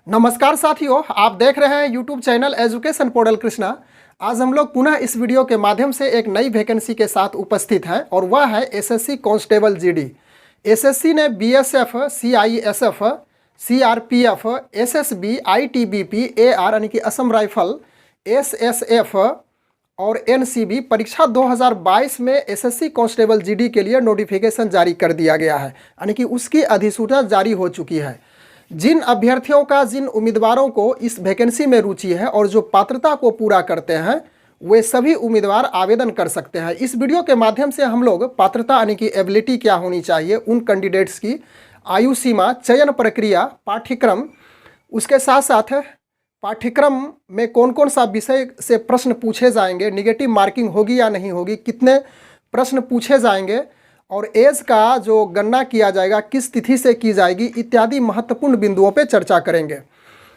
नमस्कार साथियों, आप देख रहे हैं YouTube channel education portal Krishna. आज हम लोग पुनः इस वीडियो के माध्यम से एक नई वैकेंसी के साथ उपस्थित हैं और वह है एसएससी कांस्टेबल जीडी। एसएससी ने BSF, CISF, CRPF, SSB, ITBP, AR यानी कि असम राइफल, एसएसएफ और एनसीबी परीक्षा 2022 में एसएससी कांस्टेबल जीडी के लिए नोटिफिकेशन जारी कर दिया गया है, यानी कि उसकी अधिसूचना जारी हो चुकी है। जिन अभ्यर्थियों का, जिन उम्मीदवारों को इस वैकेंसी में रुचि है और जो पात्रता को पूरा करते हैं, वे सभी उम्मीदवार आवेदन कर सकते हैं। इस वीडियो के माध्यम से हम लोग पात्रता यानी कि एबिलिटी क्या होनी चाहिए उन कैंडिडेट्स की, आयु सीमा, चयन प्रक्रिया, पाठ्यक्रम, उसके साथ साथ पाठ्यक्रम में कौन कौन सा विषय से प्रश्न पूछे जाएंगे, निगेटिव मार्किंग होगी या नहीं होगी, कितने प्रश्न पूछे जाएंगे और एज का जो गणना किया जाएगा किस तिथि से की जाएगी इत्यादि महत्वपूर्ण बिंदुओं पे चर्चा करेंगे।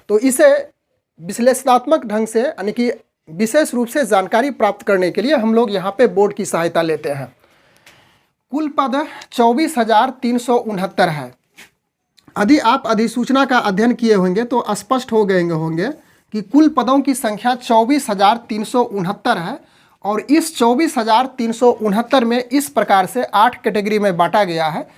तो इसे विश्लेषणात्मक ढंग से यानी कि विशेष रूप से जानकारी प्राप्त करने के लिए हम लोग यहाँ पे बोर्ड की सहायता लेते हैं। कुल पद 24,369 है। यदि आप अधिसूचना का अध्ययन किए होंगे तो स्पष्ट हो गए होंगे कि कुल पदों की संख्या 24,369 है और इस 24,369 में इस प्रकार से 8 कैटेगरी में बांटा गया है,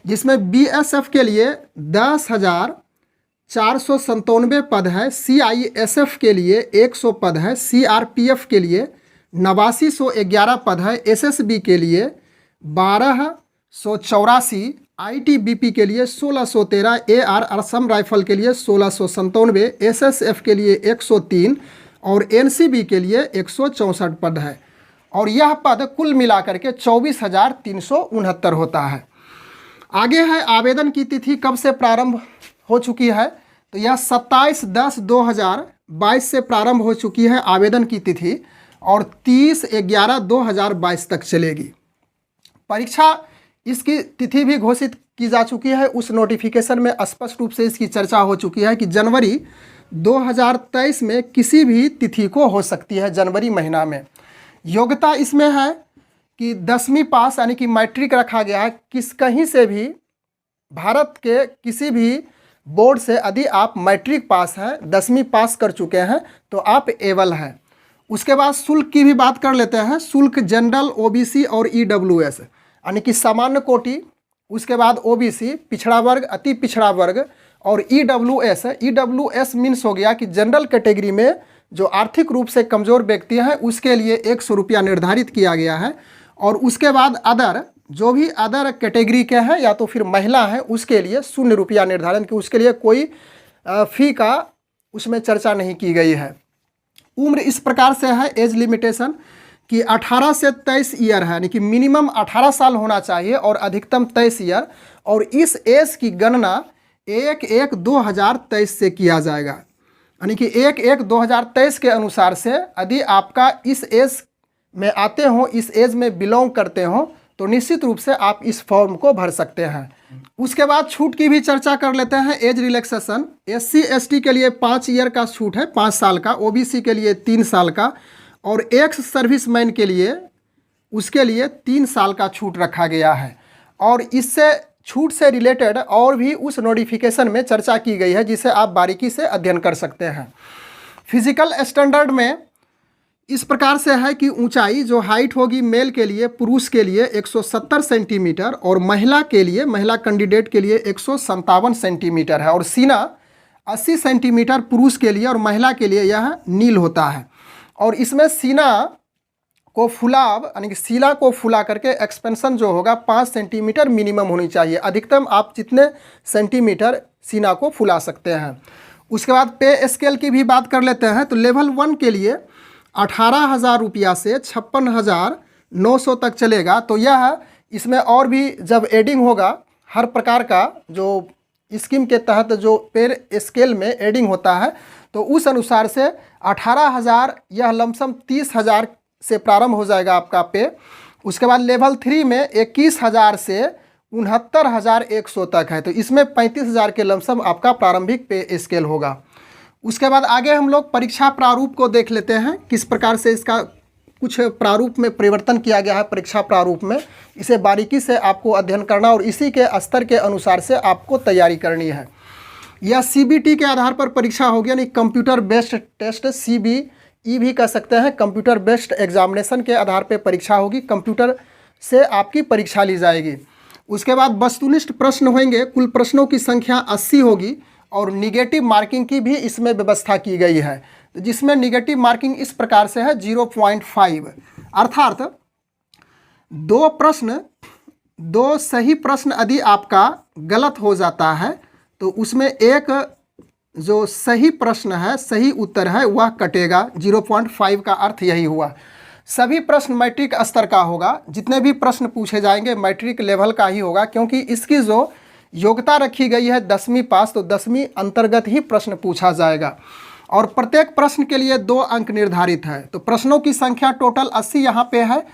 जिसमें बीएसएफ के लिए 10,497 पद है, सीआईएसएफ के लिए 100 पद है, सीआरपीएफ के लिए 8911 पद है, एसएसबी के लिए 1284, आईटीबीपी के लिए 1613, एआर असम राइफल के लिए 1697, एसएसएफ के लिए 103 और एनसीबी के लिए 164 पद है और यह पद कुल मिलाकर के 24,369 होता है। आगे है आवेदन की तिथि कब से प्रारंभ हो चुकी है, तो यह 27/10/2022 से प्रारंभ हो चुकी है आवेदन की तिथि और 30/11/2022 तक चलेगी। परीक्षा इसकी तिथि भी घोषित की जा चुकी है। उस नोटिफिकेशन में स्पष्ट रूप से इसकी चर्चा हो चुकी है कि जनवरी 2023 में किसी भी तिथि को हो सकती है, जनवरी महीना में। योग्यता इसमें है कि 10वीं पास यानी कि मैट्रिक रखा गया है। कहीं से भी भारत के किसी भी बोर्ड से यदि आप मैट्रिक पास हैं, 10वीं पास कर चुके हैं तो आप एबल हैं। उसके बाद शुल्क की भी बात कर लेते हैं। शुल्क जनरल, ओबीसी और ईडब्ल्यूएस यानी कि सामान्य कोटि, उसके बाद ओबीसी, पिछड़ा वर्ग, अति पिछड़ा वर्ग और ईडब्ल्यूएस है। ईडब्ल्यूएस मीन्स हो गया कि जनरल कैटेगरी में जो आर्थिक रूप से कमज़ोर व्यक्ति हैं उसके लिए 100 रुपया निर्धारित किया गया है और उसके बाद अदर, जो भी अदर कैटेगरी के हैं या तो फिर महिला हैं, उसके लिए 0 रुपया निर्धारण कि उसके लिए कोई फ़ी का उसमें चर्चा नहीं की गई है। उम्र इस प्रकार से है, एज लिमिटेशन कि 18 से 23 ईयर है, यानी कि मिनिमम 18 साल होना चाहिए और अधिकतम 23 ईयर और इस एज की गणना 1/1/2023 से किया जाएगा, यानी कि 1/1/2023 के अनुसार से यदि आपका इस एज में आते हो, इस एज में बिलोंग करते हो तो निश्चित रूप से आप इस फॉर्म को भर सकते हैं। उसके बाद छूट की भी चर्चा कर लेते हैं। एज रिलैक्सेशन SC ST के लिए 5 ईयर का छूट है, 5 साल का, OBC के लिए 3 साल का और एक्स सर्विसमैन के लिए उसके लिए 3 साल का छूट रखा गया है। और इससे छूट से रिलेटेड और भी उस नोटिफिकेशन में चर्चा की गई है जिसे आप बारीकी से अध्ययन कर सकते हैं। फिजिकल स्टैंडर्ड में इस प्रकार से है कि ऊंचाई जो हाइट होगी मेल के लिए, पुरुष के लिए 170 सेंटीमीटर और महिला के लिए, महिला कैंडिडेट के लिए 157 सेंटीमीटर है और सीना 80 सेंटीमीटर पुरुष के लिए और महिला के लिए यह नील होता है। और इसमें सीना को फुलाव यानी कि सीना को फुला करके एक्सपेंशन जो होगा 5 सेंटीमीटर मिनिमम होनी चाहिए। अधिकतम आप जितने सेंटीमीटर सीना को फुला सकते हैं। उसके बाद पे स्केल की भी बात कर लेते हैं तो लेवल 1 के लिए 18,000 रुपया से 56,900 तक चलेगा। तो यह इसमें और भी जब एडिंग होगा, हर प्रकार का जो स्कीम के तहत जो पे स्केल में एडिंग होता है तो उस अनुसार से 18,000 यह लमसम 30,000 से प्रारंभ हो जाएगा आपका पे। उसके बाद लेवल 3 में 21,000 से 69,100 तक है, तो इसमें 35,000 के लमसम आपका प्रारंभिक पे स्केल होगा। उसके बाद आगे हम लोग परीक्षा प्रारूप को देख लेते हैं, किस प्रकार से इसका कुछ प्रारूप में परिवर्तन किया गया है। परीक्षा प्रारूप में इसे बारीकी से आपको अध्ययन करना और इसी के स्तर के अनुसार से आपको तैयारी करनी है। या CBT के आधार पर परीक्षा होगी, यानी कंप्यूटर बेस्ड टेस्ट, CBE भी कह सकते हैं, कंप्यूटर बेस्ड एग्जामिनेशन के आधार पर परीक्षा होगी, कंप्यूटर से आपकी परीक्षा ली जाएगी। उसके बाद वस्तुनिष्ठ प्रश्न होंगे, कुल प्रश्नों की संख्या 80 होगी और निगेटिव मार्किंग की भी इसमें व्यवस्था की गई है, जिसमें निगेटिव मार्किंग इस प्रकार से है 0.5, अर्थात दो सही प्रश्न यदि आपका गलत हो जाता है तो उसमें एक जो सही प्रश्न है, सही उत्तर है, वह कटेगा। 0.5 का अर्थ यही हुआ। सभी प्रश्न मैट्रिक स्तर का होगा, जितने भी प्रश्न पूछे जाएंगे मैट्रिक लेवल का ही होगा, क्योंकि इसकी जो योग्यता रखी गई है 10वीं पास, तो 10वीं अंतर्गत ही प्रश्न पूछा जाएगा। और प्रत्येक प्रश्न के लिए 2 अंक निर्धारित है। तो प्रश्नों की संख्या टोटल 80 यहाँ पे है,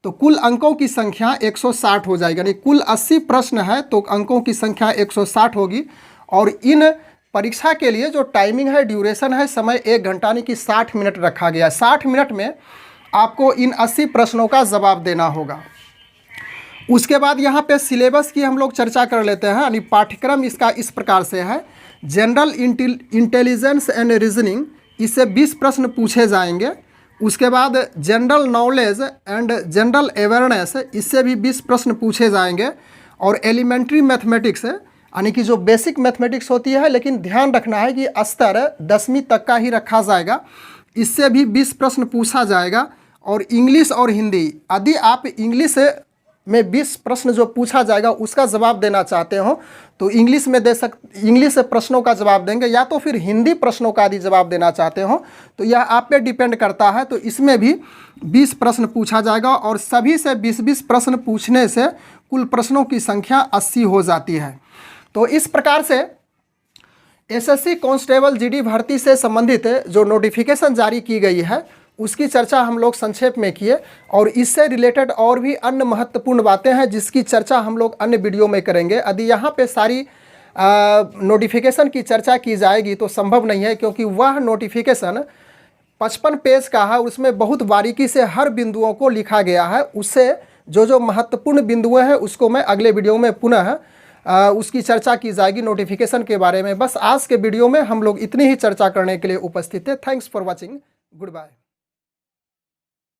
तो कुल अंकों की संख्या 160 हो जाएगी, यानी कुल 80 प्रश्न है तो अंकों की संख्या 160 होगी। और इन परीक्षा के लिए जो टाइमिंग है, ड्यूरेशन है, समय 1 घंटा यानी कि 60 मिनट रखा गया है। 60 मिनट में आपको इन 80 प्रश्नों का जवाब देना होगा। उसके बाद यहाँ पे सिलेबस की हम लोग चर्चा कर लेते हैं, यानी पाठ्यक्रम इसका इस प्रकार से है। जनरल इंटेलिजेंस एंड रीजनिंग, इससे 20 प्रश्न पूछे जाएंगे। उसके बाद general knowledge and general awareness, इससे भी 20 प्रश्न पूछे जाएंगे। और एलिमेंट्री मैथमेटिक्स, यानी कि जो बेसिक मैथमेटिक्स होती है, लेकिन ध्यान रखना है कि स्तर 10वीं तक का ही रखा जाएगा, इससे भी 20 प्रश्न पूछा जाएगा। और इंग्लिश और हिंदी, यदि आप इंग्लिश में 20 प्रश्न जो पूछा जाएगा उसका जवाब देना चाहते हो तो इंग्लिश में इंग्लिश प्रश्नों का जवाब देंगे, या तो फिर हिंदी प्रश्नों का यदि जवाब देना चाहते हो तो यह आप पे डिपेंड करता है। तो इसमें भी 20 प्रश्न पूछा जाएगा और सभी से 20-20 प्रश्न पूछने से कुल प्रश्नों की संख्या 80 हो जाती है। तो इस प्रकार से एसएससी कांस्टेबल जीडी भर्ती से संबंधित जो नोटिफिकेशन जारी की गई है उसकी चर्चा हम लोग संक्षेप में किए, और इससे रिलेटेड और भी अन्य महत्वपूर्ण बातें हैं जिसकी चर्चा हम लोग अन्य वीडियो में करेंगे। यदि यहाँ पे सारी नोटिफिकेशन की चर्चा की जाएगी तो संभव नहीं है, क्योंकि वह नोटिफिकेशन 55 पेज का है, उसमें बहुत बारीकी से हर बिंदुओं को लिखा गया है। उससे जो महत्वपूर्ण बिंदुएँ हैं उसको मैं अगले वीडियो में पुनः उसकी चर्चा की जाएगी नोटिफिकेशन के बारे में। बस आज के वीडियो में हम लोग इतनी ही चर्चा करने के लिए उपस्थित थे। Thanks for watching, good bye.